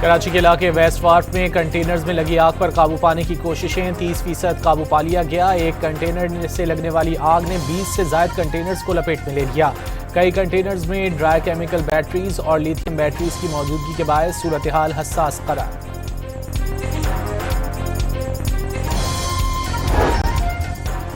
کراچی کے علاقے ویسٹ وارف میں کنٹینرز میں لگی آگ پر قابو پانے کی کوششیں 30% قابو پا لیا گیا۔ ایک کنٹینر سے لگنے والی آگ نے 20 سے زائد کنٹینرز کو لپیٹ میں لے لیا۔ کئی کنٹینرز میں ڈرائی کیمیکل بیٹریز اور لیتھیم بیٹریز کی موجودگی کے باعث صورتحال حساس قرار۔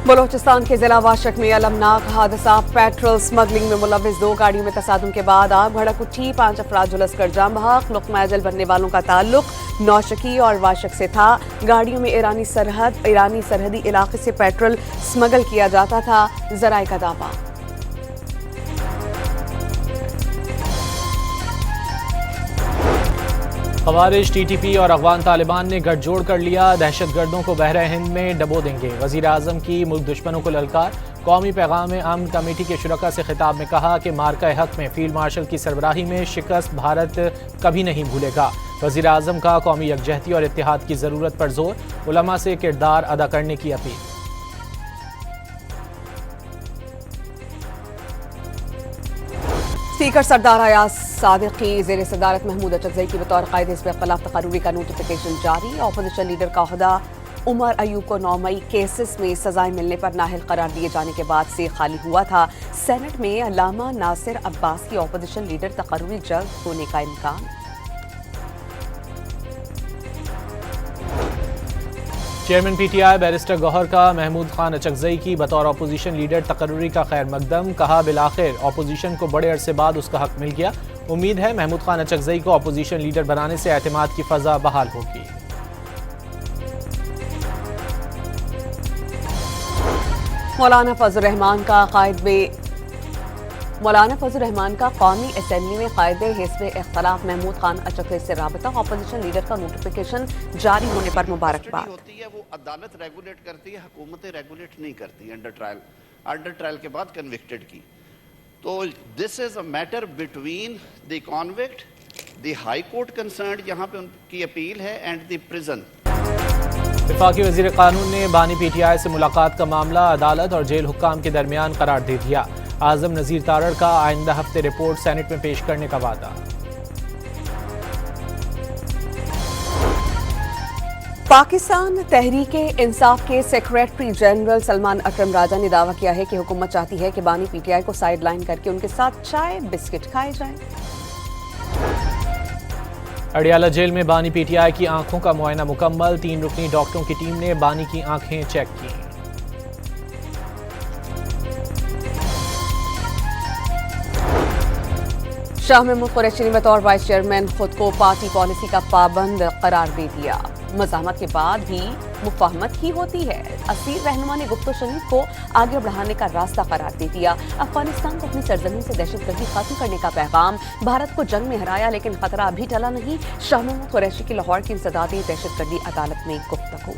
بلوچستان کے ضلع واشک میں المناک حادثہ، پیٹرول سمگلنگ میں ملوث 2 گاڑیوں میں تصادم کے بعد آگ بھڑک اٹھی، 5 افراد جھلس کر جاں بحق۔ لقمہ اجل بننے والوں کا تعلق نوشکی اور واشک سے تھا۔ گاڑیوں میں ایرانی سرحدی علاقے سے پیٹرول سمگل کیا جاتا تھا، ذرائع کا دعویٰ۔ خوارج ٹی ٹی پی اور افغان طالبان نے گٹھ جوڑ کر لیا، دہشت گردوں کو بحرہ ہند میں ڈبو دیں گے۔ وزیر اعظم کی ملک دشمنوں کو للکار۔ قومی پیغام امن کمیٹی کے شرکاء سے خطاب میں کہا کہ مارکہ حق میں فیلڈ مارشل کی سربراہی میں شکست بھارت کبھی نہیں بھولے گا۔ وزیر اعظم کا قومی یکجہتی اور اتحاد کی ضرورت پر زور، علماء سے کردار ادا کرنے کی اپیل۔ اسپیکر سردار ایاز صادقی زیر صدارت محمود اچکزئی کی بطور قائد حزب اختلاف تقرری کا نوٹیفیکیشن جاری۔ اپوزیشن لیڈر کا عہدہ عمر ایوب کو 9 مئی کیسز میں سزائیں ملنے پر نااہل قرار دیے جانے کے بعد سے خالی ہوا تھا۔ سینٹ میں علامہ ناصر عباس کی اپوزیشن لیڈر تقرری جلد ہونے کا امکان۔ Chairman P T I barrister Gohar کا محمود خان اچکزئی کی بطور اپوزیشن لیڈر تقرری کا خیر مقدم، کہا بالآخر اپوزیشن کو بڑے عرصے بعد اس کا حق مل گیا۔ امید ہے محمود خان اچکزئی کو اپوزیشن لیڈر بنانے سے اعتماد کی فضا بحال ہوگی۔ مولانا فضل الرحمان کا قومی اسمبلی میں قائد حزب اختلاف محمود خان اچکزئی سے رابطہ، اپوزیشن لیڈر کا نوٹیفیکیشن جاری ہونے پر مبارکباد۔ وہ عدالت ریگولیٹ کرتی ہے، حکومتیں ریگولیٹ نہیں کرتی انڈر ٹرائل کے بعد کنوکٹڈ کی۔ تو this is a matter between the convict, the high court concerned یہاں پہ ان کی اپیل ہے، اینڈ دی پریزن۔ وفاقی وزیر قانون نے بانی پی ٹی آئی سے ملاقات کا معاملہ عدالت اور جیل حکام کے درمیان قرار دے دیا۔ اعظم نذیر تارڑ کا آئندہ ہفتے رپورٹ سینٹ میں پیش کرنے کا وعدہ۔ پاکستان تحریک انصاف کے سیکریٹری جنرل سلمان اکرم راجہ نے دعویٰ کیا ہے کہ حکومت چاہتی ہے کہ بانی پی ٹی آئی کو سائیڈ لائن کر کے ان کے ساتھ چائے بسکٹ کھائے جائیں۔ اڈیالہ جیل میں بانی پی ٹی آئی کی آنکھوں کا معائنہ مکمل، 3 رکنی ڈاکٹروں کی ٹیم نے بانی کی آنکھیں چیک کی۔ شاہ محمود قریشی نے بطور وائس چیئرمین خود کو پارٹی پالیسی کا پابند قرار دے دیا۔ مزاحمت کے بعد بھی مفاہمت ہی ہوتی ہے۔ اسیر رہنما نے گفت و شنید کو آگے بڑھانے کا راستہ قرار دے دیا۔ افغانستان کو اپنی سرزمین سے دہشت گردی ختم کرنے کا پیغام، بھارت کو جنگ میں ہرایا لیکن خطرہ ابھی ٹلا نہیں۔ شاہ محمود قریشی کی لاہور کی انسداد دہشت گردی عدالت میں گفتگو۔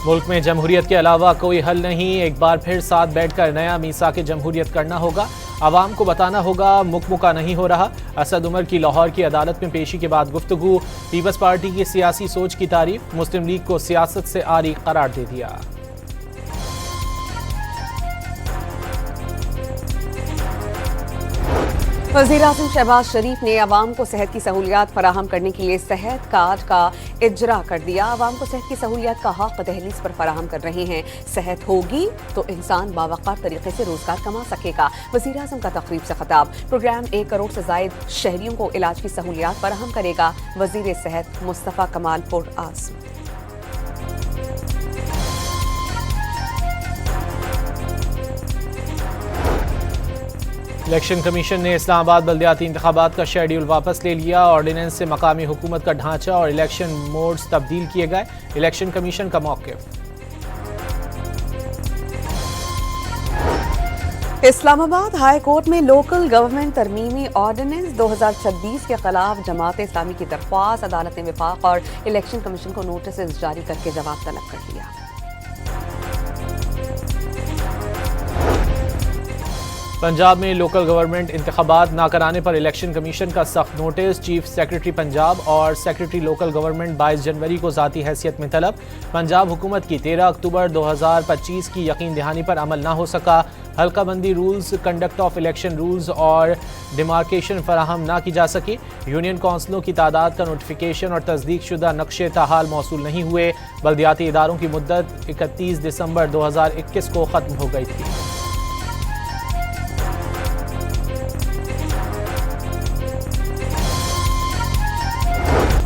ملک میں جمہوریت کے علاوہ کوئی حل نہیں، ایک بار پھر ساتھ بیٹھ کر نیا میثاق جمہوریت کرنا ہوگا، عوام کو بتانا ہوگا مکمکہ نہیں ہو رہا۔ اسد عمر کی لاہور کی عدالت میں پیشی کے بعد گفتگو، پیپلز پارٹی کی سیاسی سوچ کی تعریف، مسلم لیگ کو سیاست سے عاری قرار دے دیا۔ وزیر اعظم شہباز شریف نے عوام کو صحت کی سہولیات فراہم کرنے کے لیے صحت کارڈ کا اجرا کر دیا۔ عوام کو صحت کی سہولیات کا حق دہلیز پر فراہم کر رہے ہیں۔ صحت ہوگی تو انسان باوقار طریقے سے روزگار کما سکے گا۔ وزیر اعظم کا تقریب سے خطاب، پروگرام 1 کروڑ سے زائد شہریوں کو علاج کی سہولیات فراہم کرے گا۔ وزیر صحت مصطفیٰ کمال پرعزم۔ الیکشن کمیشن نے اسلام آباد بلدیاتی انتخابات کا شیڈیول واپس لے لیا۔ آرڈیننس سے مقامی حکومت کا ڈھانچہ اور الیکشن موڈز تبدیل کیے گئے۔ الیکشن کمیشن کا موقف۔ اسلام آباد ہائی کورٹ میں لوکل گورنمنٹ ترمیمی آرڈیننس 2026 کے خلاف جماعت اسلامی کی درخواست، عدالت نے وفاق اور الیکشن کمیشن کو نوٹسز جاری کر کے جواب طلب کر لیا۔ पंजाब में लोकल गवर्नमेंट इंतखाबात ना कराने पर इलेक्शन कमीशन का सख्त नोटिस। चीफ सेक्रेटरी पंजाब और सेक्रेटरी लोकल गवर्नमेंट 22 जनवरी को ज़ाती हैसियत में तलब। पंजाब हुकूमत की 13 अक्टूबर 2025 की यकीन दहानी पर अमल ना हो सका। हल्का बंदी rules, conduct of election rules और डिमार्केशन फराहम ना की जा सकी। यूनियन काउंसिलों की तादाद का नोटिफिकेशन और तस्दीक शुदा नक्शे ताहाल मौसूल नहीं हुए। बल्दियाती इदारों की मुद्दत 31 दिसंबर 2021 को ख़त्म हो गई थी।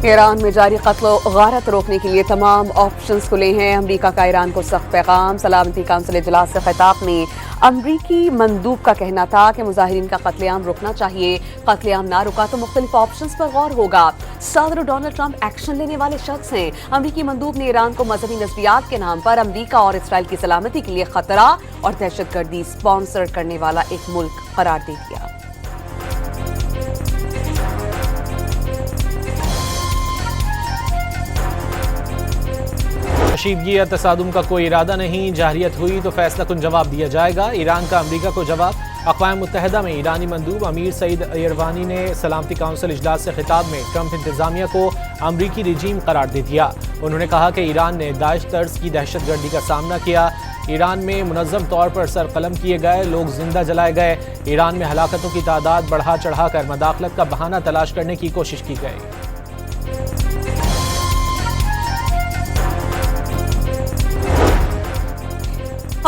ईरान में जारी कत्ल व गारत रोकने के लिए तमाम ऑप्शंस खुले हैं। अमरीका का ईरान को सख्त पैगाम। सलामती काउंसिल इजलास से खिताब में अमरीकी मंदूब का कहना था कि मुजाहिरीन का कत्लेआम रुकना चाहिए। कत्लेआम ना रुका तो मुख्तलिफ ऑप्शंस पर गौर होगा। सदर डोनाल्ड ट्रंप एक्शन लेने वाले शख्स हैं। अमरीकी मंदूब ने ईरान को मजहबी नजरियात के नाम पर अमरीका और इसराइल की सलामती के लिए खतरा और दहशतगर्दी स्पॉन्सर करने वाला एक मुल्क करार दे दिया। कशीदगी या तसादुम का कोई इरादा नहीं। जाहरियत हुई तो फैसला कुन जवाब दिया जाएगा। ईरान का अमरीका को जवाब। अक़वाम मुत्तहिदा में ईरानी मंदूब अमीर सईद इरवानी ने सलामती काउंसिल इजलास से खिताब में ट्रंप इंतजामिया को अमरीकी रिजीम करार दे दिया। उन्होंने कहा कि ईरान ने दाइश तर्ज की दहशतगर्दी का सामना किया। ईरान में मुनज़्ज़म तौर पर सरकलम किए गए, लोग जिंदा जलाए गए। ईरान में हलाकतों की तादाद बढ़ा चढ़ा कर मदाखलत का बहाना तलाश करने की कोशिश की गई।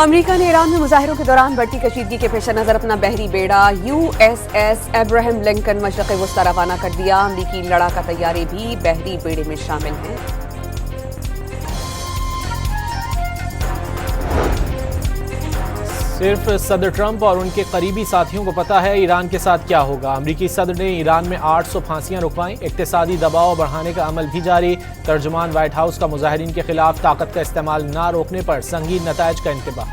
अमेरिका ने ईरान में मुजाहिरों के दौरान बढ़ती कशीदगी के पेश नज़र अपना बहरी बेड़ा USS अब्राहम लिंकन मशरक़ वस्ता रवाना कर दिया। अमरीकी लड़ाका तैयारे भी बहरी बेड़े में शामिल हैं। सिर्फ सदर ट्रंप और उनके करीबी साथियों को पता है ईरान के साथ क्या होगा। अमरीकी सदर ने ईरान में 800 फांसियां रुकवाईं। इक्तिसादी दबाव बढ़ाने का अमल भी जारी। तर्जुमान व्हाइट हाउस का मुजाहिरीन के खिलाफ ताकत का इस्तेमाल ना रोकने पर संगीन नताइज का इंतबाह।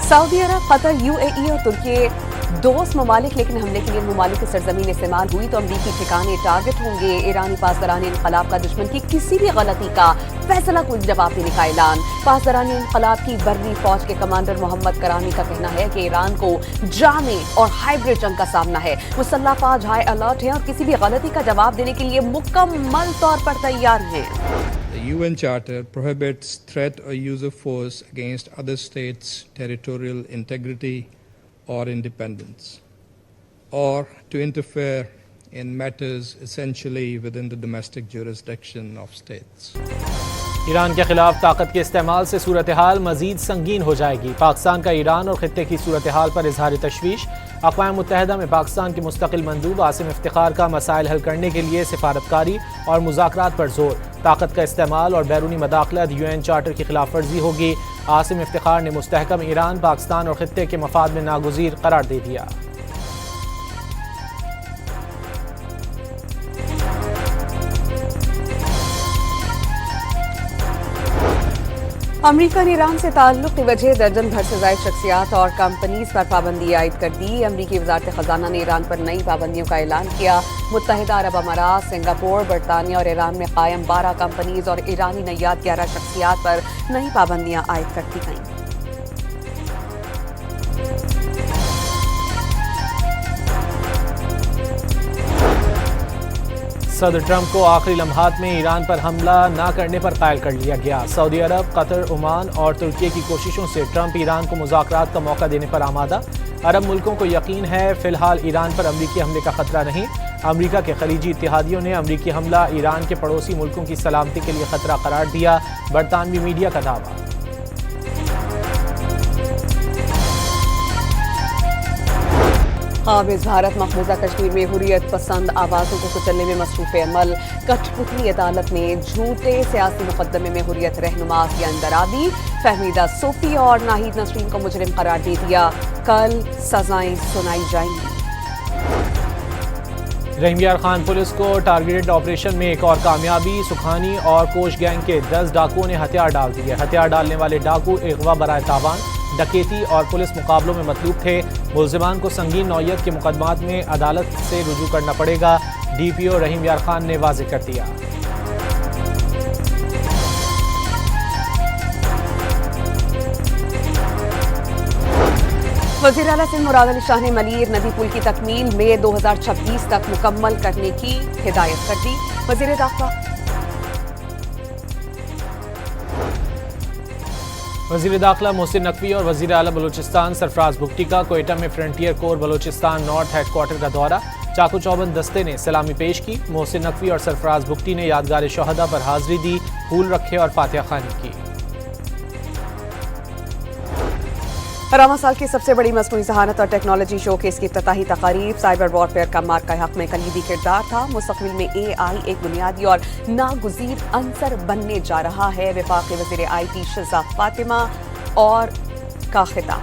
सऊदी अरब, कतर, UAE और तुर्की दोस्त ममालिक, लेकिन हमले के लिए ममालिक की सरजमीन इस्तेमाल हुई तो अमरीकी ठिकाने टारगेट होंगे। ईरानी पासदारान इनकलाब का दुश्मन की किसी भी गलती का फैसला कुल जवाब देने का ऐलान। पासदारान इनकलाब की बर्री फौज के कमांडर मोहम्मद करामी का कहना है कि ईरान को जामे और हाइब्रिड जंग का सामना है। मुसल्लह फौज हाई अलर्ट है और किसी भी गलती का जवाब देने के लिए मुकम्मल तौर पर तैयार हैं। The UN Charter prohibits threat or use of force against other states' territorial integrity or independence, or to interfere in matters essentially within the domestic jurisdiction of states. Iran के खिलाफ ताकत के इस्तेमाल से सूरत हाल मजीद संगीन हो जाएगी। पाकिस्तान का ईरान और खित्ते की सूरत हाल पर इजहार तशवीश। अक़वाम मुत्तहिदा में पाकिस्तान के मुस्तकिल मंदूब आसिम इफ्तिखार का मसाइल हल करने के लिए सिफारतकारी और मुज़ाकरात पर जोर। ताकत का इस्तेमाल और बैरूनी मदाखलत UN चार्टर की खिलाफ वर्जी होगी। आसिम इफ्तिखार ने मुस्तहकम ईरान, पाकिस्तान और खित्ते के मफाद में नागुज़ीर करार दे दिया। अमरीका ने ईरान से ताल्लुक की वजह दर्जन भर से ज़ायद शख्सियात और कंपनीज पर पाबंदी आयद कर दी। अमरीकी वज़ारत ख़ज़ाना ने ईरान पर नई पाबंदियों का ऐलान किया। मुत्तहिदा अरब अमारात, सिंगापुर, बरतानिया और ईरान में कायम 12 कंपनीज और ईरानी नैयाद 11 शख्सियात पर नई पाबंदियाँ आयद कर दी गईं। सदर ट्रंप को आखिरी लम्हात में ईरान पर हमला न करने पर कायल कर लिया गया। सऊदी अरब, कतर, ओमान और तुर्की की कोशिशों से ट्रंप ईरान को मुज़ाकरात का मौका देने पर आमादा। अरब मुल्कों को यकीन है फिलहाल ईरान पर अमरीकी हमले का खतरा नहीं। अमरीका के खलीजी इत्तेहादियों ने अमरीकी हमला ईरान के पड़ोसी मुल्कों की सलामती के लिए खतरा करार दिया। बरतानवी मीडिया का दावा। काबिज भारत मकबूजा कश्मीर में हुर्रियत पसंद आवाज़ों को कुचलने में मसरूफ़ अमल। कठपुतली अदालत ने झूठे सियासी मुकदमे में हुर्रियत रहनुमा आसिया अंदराबी, फहमीदा सूफी और नाहिद नसरीन को मुजरिम करार दे दिया। कल सजाएं सुनाई जाएंगी। रहीम यार खान पुलिस को टारगेटेड ऑपरेशन में एक और कामयाबी। सुखानी और कोश गैंग के 10 डाकुओं ने हथियार डाल दिए। हथियार डालने वाले डाकू अगवा बराए तावान, डकैती और पुलिस मुकाबलों में मतलूब थे। मुल्जिमान को संगीन नौयत के मुकदमात में अदालत से रुजू करना पड़ेगा। DPO रहीम यार खान ने वाज़ेह कर दिया। वज़ीर आला सिंध मुराद अली शाह ने मलीर नदी पुल की तकमील मई 2026 तक मुकम्मल करने की हिदायत कर दी। वज़ीर दाखिला वज़ीर दाखिला मोहसिन नकवी और वज़ीर आला बलूचिस्तान सरफराज बुगटी का कोयटा में frontier core Balochistan north headquarter का दौरा। चाकू चौबंद दस्ते ने सलामी पेश की। मोहसिन नकवी और सरफराज बुगटी ने यादगार शहदा पर हाजिरी दी, फूल रखे और फातिहा खानी की। रवां साल की सबसे बड़ी मसनूई ज़हानत और टेक्नोलॉजी शो केस की इफ्तिताही तकारीब साइबर वॉरफेयर का मार्का हक में कलीदी किरदार था। मुस्तकबिल में AI एक बुनियादी और नागुज़ीर अंसर बनने जा रहा है। वफाकी वज़ीर IT शज़ा फातिमा और का खिताब।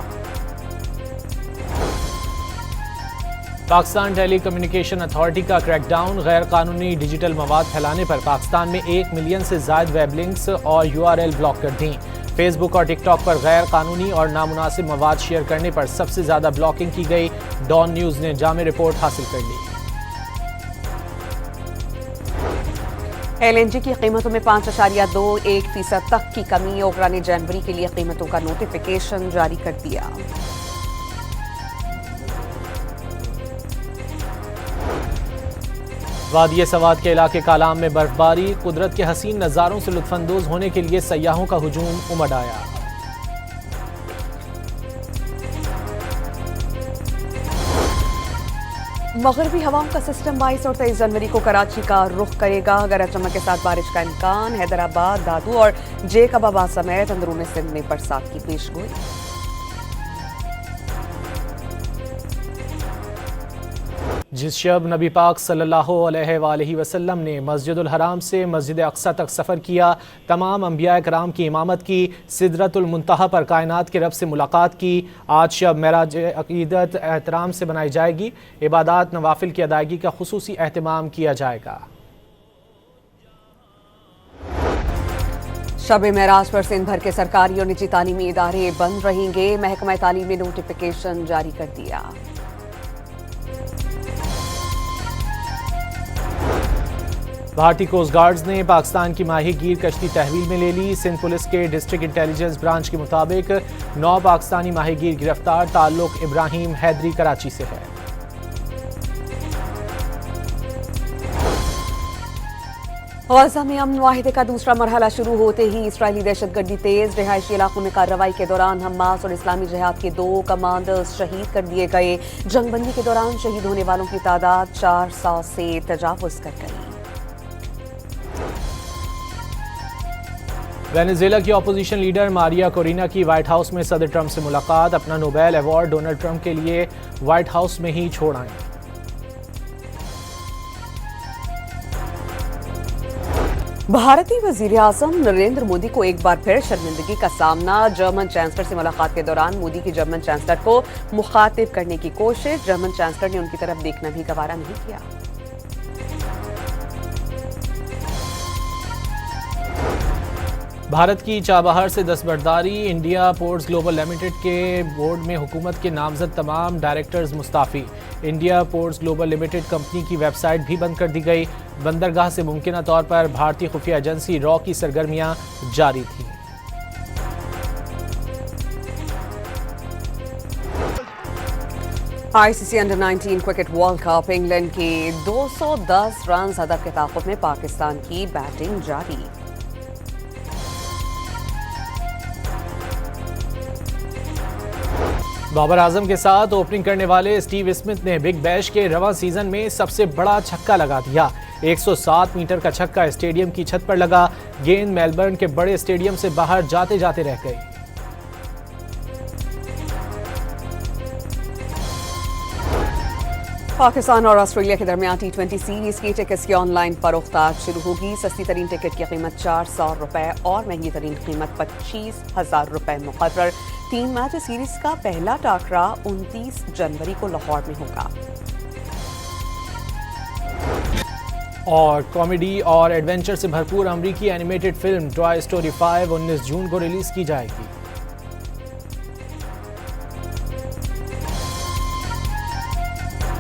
पाकिस्तान टेली कम्युनिकेशन अथॉरिटी का क्रैकडाउन। गैर कानूनी डिजिटल मवाद फैलाने पर पाकिस्तान में 1 मिलियन से ज़ायद वेब लिंक्स और URL ब्लॉक कर दी। फेसबुक और टिकटॉक पर गैर कानूनी और नामुनासिब मवाद शेयर करने पर सबसे ज़्यादा ब्लॉकिंग की गई। डॉन न्यूज़ ने जामे रिपोर्ट हासिल कर ली। LNG की कीमतों में 5.21% तक की कमी। ओकरा ने जनवरी के लिए कीमतों का नोटिफिकेशन जारी कर दिया। वादिय सवाद के इलाके कालाम में बर्फबारी। कुदरत के हसीन नज़ारों से लुत्फानंदोज होने के लिए सयाहों का हुजूम उमड़ आया। मगरबी हवाओं का सिस्टम 22 और 23 जनवरी को कराची का रुख करेगा। गरज चमक के साथ बारिश का इम्कान। हैदराबाद, दादू और जेकबाबाद समेत अंदरूनी सिंध में बरसात की पेशगोई। जिस शब नबी पाक सल्लल्लाहु अलैहि वसल्लम ने मस्जिदुल हराम से मस्जिद अक्सा तक सफ़र किया, तमाम अंबिया कराम की इमामत की, सिदरतुल मुंतहा पर कायनात के रब से मुलाकात की। आज शब मेराज अक़ीदत एहतराम से बनाई जाएगी। इबादात नवाफिल की अदायगी का खुसूसी एहतमाम किया जाएगा। शब मेराज पर सिंध भर के सरकारी और निजी तालीमी इदारे बंद रहेंगे। महकमा तालीम ने नोटिफिकेशन जारी कर दिया। भारतीय कोस्ट गार्ड्स ने पाकिस्तान की माही गीर कश्ती तहवील में ले ली। सिंध पुलिस के डिस्ट्रिक्ट इंटेलिजेंस ब्रांच के मुताबिक 9 पाकिस्तानी माही गीर गिरफ्तार। ताल्लुक इब्राहिम हैदरी कराची से है। गजा में अमन वाहिदे का दूसरा मरहला शुरू होते ही इसराइली दहशतगर्दी तेज। रिहायशी इलाकों में कार्रवाई के दौरान हमास और इस्लामी जिहाद के 2 कमांडर्स शहीद कर दिए गए। जंगबंदी के दौरान शहीद होने वालों की तादाद 400 से तजावुज कर गई। वेनेजुएला की अपोजिशन लीडर मारिया कोरिना की व्हाइट हाउस में सदर ट्रंप से मुलाकात। अपना नोबेल अवार्ड डोनाल्ड ट्रंप के लिए व्हाइट हाउस में ही छोड़ आए। भारतीय वजीर आजम नरेंद्र मोदी को एक बार फिर शर्मिंदगी का सामना। जर्मन चांसलर से मुलाकात के दौरान मोदी की जर्मन चांसलर को मुखातिब करने की कोशिश। जर्मन चांसलर ने उनकी तरफ देखना भी गवारा नहीं किया। भारत की चाबहार से दस्तबरदारी। इंडिया पोर्ट्स ग्लोबल लिमिटेड के बोर्ड में हुकूमत के नामजद तमाम directors Mustafi. India ports global limited company की वेबसाइट भी बंद कर दी गई। बंदरगाह से मुमकिना तौर पर भारतीय खुफिया एजेंसी रॉ की सरगर्मियां जारी थीं। ICC under-19 cricket world cup. England के 210 रन हदफ के ताक़ुब में पाकिस्तान की बैटिंग जारी। बाबर आजम के साथ ओपनिंग करने वाले स्टीव स्मिथ ने बिग बैश के रवां सीजन में सबसे बड़ा छक्का लगा दिया। 107 मीटर का छक्का स्टेडियम की छत पर लगा। गेंद मेलबर्न के बड़े स्टेडियम से बाहर जाते जाते रह गई। पाकिस्तान और ऑस्ट्रेलिया के दरमियान T20 सीरीज की टिकट्स की ऑनलाइन फरोख्त आज शुरू होगी। सस्ती तरीन टिकट की कीमत 400 रुपए और महंगी तरीन कीमत 25,000 रुपए मुकर्रर। 3 मैच सीरीज का पहला टाकरा 29 जनवरी को लाहौर में होगा। और कॉमेडी और एडवेंचर से भरपूर अमरीकी एनिमेटेड फिल्म टॉय स्टोरी 5 19 जून को रिलीज की जाएगी।